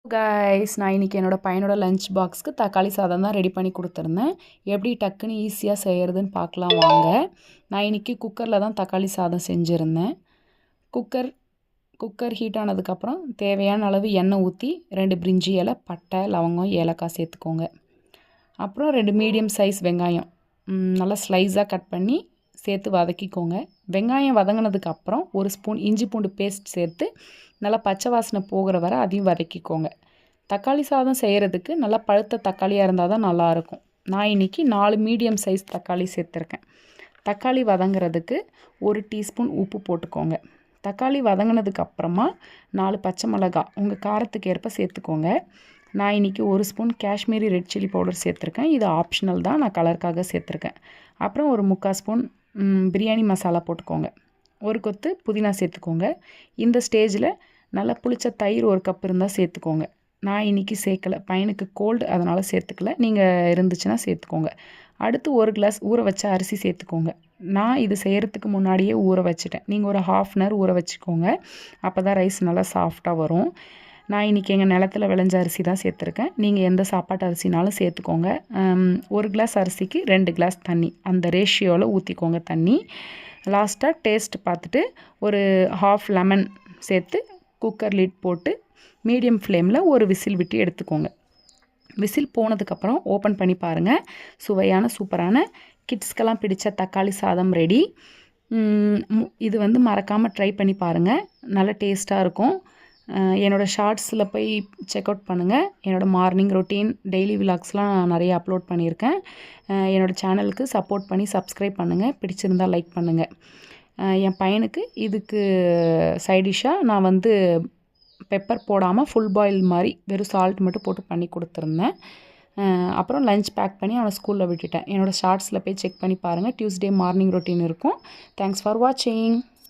Guys நான் இன்றைக்கி என்னோடய பையனோட லஞ்ச் பாக்ஸ்க்கு தக்காளி சாதம் தான் ரெடி பண்ணி கொடுத்துருந்தேன். எப்படி டக்குன்னு ஈஸியாக செய்கிறதுன்னு பார்க்கலாம் வாங்க. நான் இன்றைக்கி குக்கரில் தான் தக்காளி சாதம் செஞ்சுருந்தேன். குக்கர் ஹீட் ஆனதுக்கப்புறம் தேவையான அளவு எண்ணெய் ஊற்றி 2 பிரிஞ்சி இலை, பட்டை, லவங்கம், ஏலக்காய் சேர்த்துக்கோங்க. அப்புறம் 2 மீடியம் சைஸ் வெங்காயம் நல்லா ஸ்லைஸாக கட் பண்ணி சேர்த்து வதக்கிக்கோங்க. வெங்காயம் வதங்கினதுக்கப்புறம் 1 ஸ்பூன் இஞ்சி பூண்டு பேஸ்ட் சேர்த்து நல்லா பச்சை வாசனை போகிற வரை அதையும் வதக்கிக்கோங்க. தக்காளி சாதம் செய்கிறதுக்கு நல்லா பழுத்த தக்காளியாக இருந்தால் தான் நல்லாயிருக்கும். நான் இன்றைக்கி 4 மீடியம் சைஸ் தக்காளி சேர்த்துருக்கேன். தக்காளி வதங்கிறதுக்கு 1 டீஸ்பூன் உப்பு போட்டுக்கோங்க. தக்காளி வதங்கினதுக்கப்புறமா 4 பச்சை மிளகாய் உங்கள் காரத்துக்கு ஏற்ப சேர்த்துக்கோங்க. நான் இன்றைக்கி 1 spoon Kashmiri red chilli powder சேர்த்துருக்கேன். இது ஆப்ஷனல் தான், நான் கலருக்காக சேர்த்துருக்கேன். அப்புறம் ஒரு 3/4 ஸ்பூன் பிரியாணி மசாலா போட்டுக்கோங்க. 1 கொத்து புதினா சேர்த்துக்கோங்க. இந்த ஸ்டேஜில் நல்லா புளிச்ச தயிர் 1 கப் இருந்தால் சேர்த்துக்கோங்க. நான் இன்றைக்கி சேர்க்கலை, பையனுக்கு கோல்டு, அதனால் சேர்த்துக்கல. நீங்கள் இருந்துச்சுன்னா சேர்த்துக்கோங்க. அடுத்து 1 கிளாஸ் ஊற வச்ச அரிசி சேர்த்துக்கோங்க. நான் இது செய்கிறதுக்கு முன்னாடியே ஊற வச்சுட்டேன். நீங்கள் ஒரு 1/2 அன் ஹவர் ஊற வச்சுக்கோங்க. அப்போ தான் ரைஸ் நல்லா சாஃப்டாக வரும். நான் இன்றைக்கி எங்கள் நிலத்தில் விளைஞ்ச அரிசி தான் சேர்த்துருக்கேன். நீங்கள் எந்த சாப்பாட்டு அரிசினாலும் சேர்த்துக்கோங்க. 1 கிளாஸ் அரிசிக்கு 2 கிளாஸ் தண்ணி, அந்த ரேஷியோவில் ஊற்றிக்கோங்க தண்ணி. லாஸ்ட்டாக டேஸ்ட் பார்த்துட்டு ஒரு 1/2 லெமன் சேர்த்து குக்கர் லிட் போட்டு மீடியம் ஃப்ளேமில் ஒரு விசில் விட்டு எடுத்துக்கோங்க. விசில் போனதுக்கப்புறம் ஓப்பன் பண்ணி பாருங்கள். சுவையான சூப்பரான கிட்ஸ்க்கெல்லாம் பிடிச்ச தக்காளி சாதம் ரெடி. இது மறக்காமல் ட்ரை பண்ணி பாருங்கள். நல்ல டேஸ்ட்டாக இருக்கும். என்னோடய ஷார்ட்ஸில் போய் செக் அவுட் பண்ணுங்கள். என்னோடய மார்னிங் ரொட்டீன், டெய்லி விலாக்ஸ்லாம் நிறைய அப்லோட் பண்ணியிருக்கேன். என்னோடய சேனலுக்கு சப்போர்ட் பண்ணி சப்ஸ்கிரைப் பண்ணுங்கள். பிடிச்சிருந்தால் லைக் பண்ணுங்கள். என் பையனுக்கு இதுக்கு சைடிஷ்ஷாக நான் பெப்பர் போடாமல் ஃபுல் பாயில் மாதிரி வெறும் சால்ட் மட்டும் போட்டு பண்ணி கொடுத்துருந்தேன். அப்புறம் லஞ்ச் பேக் பண்ணி அவனை ஸ்கூலில் விட்டுட்டேன். என்னோடய ஷார்ட்ஸில் போய் செக் பண்ணி பாருங்கள். டியூஸ்டே மார்னிங் ரொட்டீன் இருக்கும். தேங்க்ஸ் ஃபார் வாட்சிங்.